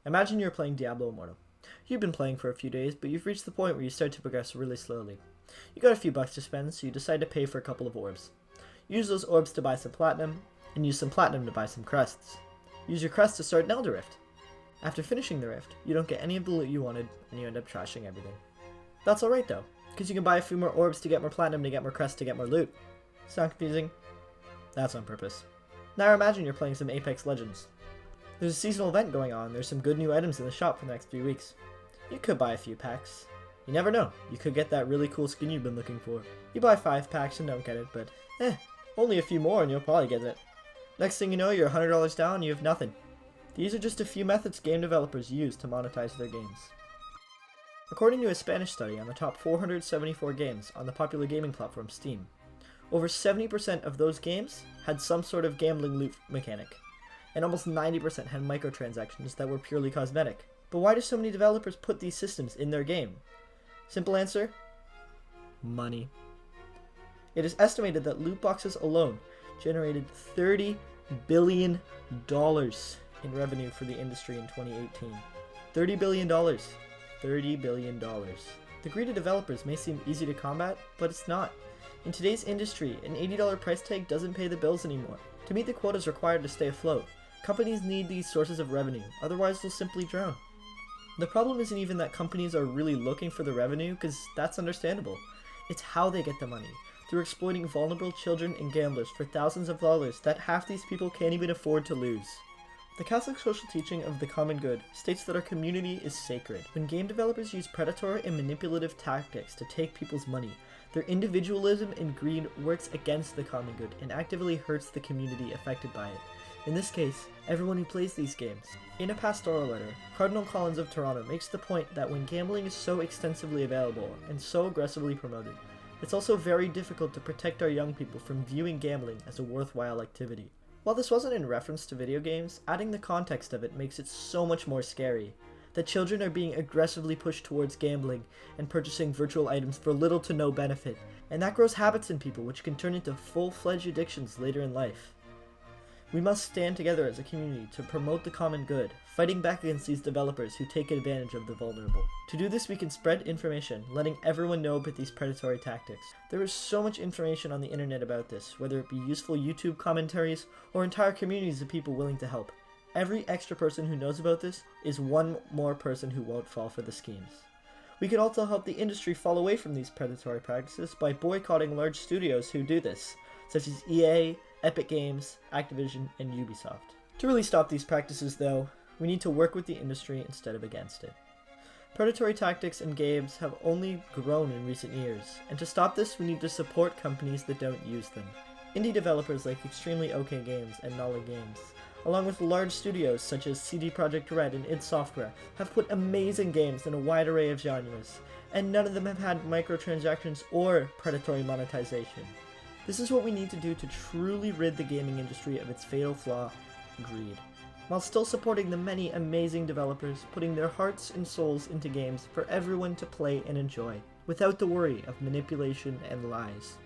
Imagine you're playing Diablo Immortal. You've been playing for a few days, but you've reached the point where you start to progress really slowly. You got a few bucks to spend, so you decide to pay for a couple of orbs. Use those orbs to buy some platinum, and use some platinum to buy some crests. Use your crest to start an Elder Rift. After finishing the rift, you don't get any of the loot you wanted, and you end up trashing everything. That's alright though, because you can buy a few more orbs to get more platinum, to get more crests, to get more loot. Sound confusing? That's on purpose. Now imagine you're playing some Apex Legends. There's a seasonal event going on, there's some good new items in the shop for the next few weeks. You could buy a few packs. You never know, you could get that really cool skin you've been looking for. You buy 5 packs and don't get it, but only a few more and you'll probably get it. Next thing you know, you're $100 down and you have nothing. These are just a few methods game developers use to monetize their games. According to a Spanish study on the top 474 games on the popular gaming platform Steam, over 70% of those games had some sort of gambling loot mechanic, and almost 90% had microtransactions that were purely cosmetic. But why do so many developers put these systems in their game? Simple answer: money. It is estimated that loot boxes alone generated $30 billion in revenue for the industry in 2018. $30 billion. $30 billion. The greed of developers may seem easy to combat, but it's not. In today's industry, an $80 price tag doesn't pay the bills anymore. To meet the quotas required to stay afloat, companies need these sources of revenue, otherwise they'll simply drown. The problem isn't even that companies are really looking for the revenue, because that's understandable. It's how they get the money, through exploiting vulnerable children and gamblers for thousands of dollars that half these people can't even afford to lose. The Catholic social teaching of the common good states that our community is sacred. When game developers use predatory and manipulative tactics to take people's money, their individualism and greed works against the common good and actively hurts the community affected by it. In this case, everyone who plays these games. In a pastoral letter, Cardinal Collins of Toronto makes the point that when gambling is so extensively available and so aggressively promoted, it's also very difficult to protect our young people from viewing gambling as a worthwhile activity. While this wasn't in reference to video games, adding the context of it makes it so much more scary. That children are being aggressively pushed towards gambling and purchasing virtual items for little to no benefit, and that grows habits in people which can turn into full-fledged addictions later in life. We must stand together as a community to promote the common good, fighting back against these developers who take advantage of the vulnerable. To do this, we can spread information, letting everyone know about these predatory tactics. There is so much information on the internet about this, whether it be useful YouTube commentaries or entire communities of people willing to help. Every extra person who knows about this is one more person who won't fall for the schemes. We could also help the industry fall away from these predatory practices by boycotting large studios who do this, such as EA, Epic Games, Activision, and Ubisoft. To really stop these practices though, we need to work with the industry instead of against it. Predatory tactics in games have only grown in recent years, and to stop this we need to support companies that don't use them. Indie developers like Extremely OK Games and Nolly Games, along with large studios such as CD Projekt Red and id Software, have put amazing games in a wide array of genres, and none of them have had microtransactions or predatory monetization. This is what we need to do to truly rid the gaming industry of its fatal flaw, greed, while still supporting the many amazing developers putting their hearts and souls into games for everyone to play and enjoy, without the worry of manipulation and lies.